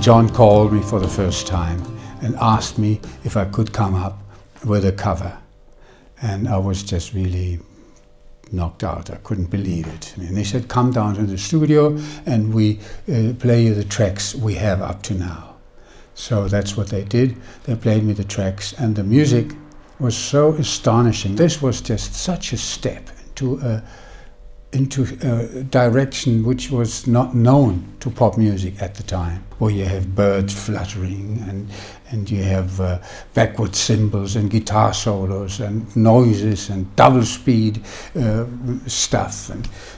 John called me for the first time and asked me if I could come up with a cover. And I was just really knocked out. I couldn't believe it. And they said, come down to the studio and we play you the tracks we have up to now. So that's what they did. They played me the tracks, and the music was so astonishing. This was just such a step into a direction which was not known to pop music at the time, where you have birds fluttering and you have backward cymbals and guitar solos and noises and double speed stuff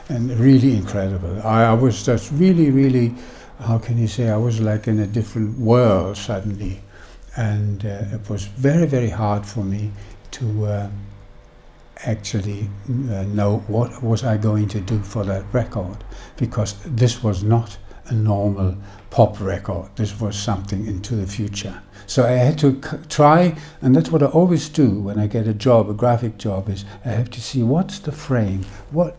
and really incredible. I was just really, how can you say, I was like in a different world suddenly, and it was very hard for me to actually know what was I going to do for that record, because this was not a normal pop record. This was something into the future. So I had to try, and that's what I always do when I get a job, a graphic job, is I have to see what's the frame, what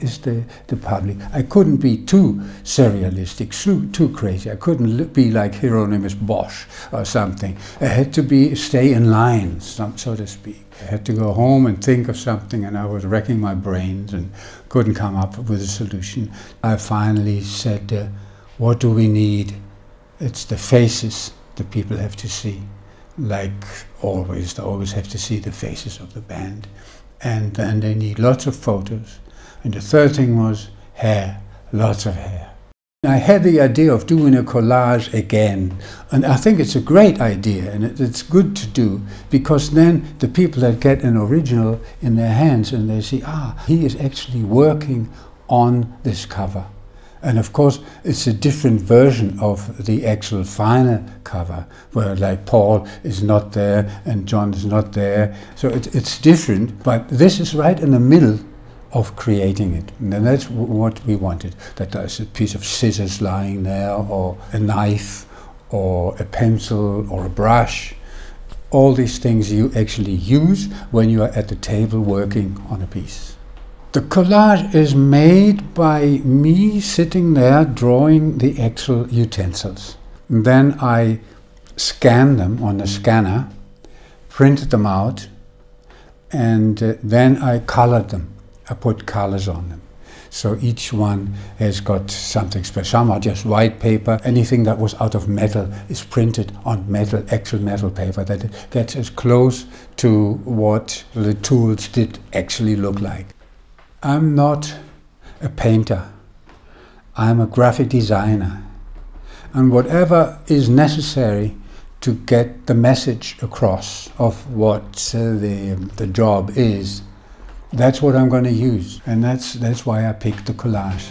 is the public. I couldn't be too surrealistic, too crazy. I couldn't be like Hieronymus Bosch or something. I had to stay in line, so to speak. I had to go home and think of something, and I was racking my brains and couldn't come up with a solution. I finally said, what do we need? It's the faces that people have to see. Like always, they always have to see the faces of the band. And then they need lots of photos. And the third thing was hair, lots of hair. I had the idea of doing a collage again, and I think it's a great idea, and it's good to do, because then the people that get an original in their hands and they see, he is actually working on this cover. And of course it's a different version of the actual final cover, where like Paul is not there and John is not there, so it's different, but this is right in the middle of creating it, and that's what we wanted. That there's a piece of scissors lying there, or a knife, or a pencil, or a brush. All these things you actually use when you are at the table working on a piece. The collage is made by me sitting there drawing the actual utensils. And then I scan them on the scanner, printed them out, and then I colored them. I put colors on them. So each one has got something special. Some are just white paper. Anything that was out of metal is printed on metal, actual metal paper, that it gets as close to what the tools did actually look like. I'm not a painter. I'm a graphic designer. And whatever is necessary to get the message across of what the job is, that's what I'm going to use, and that's why I picked the collage.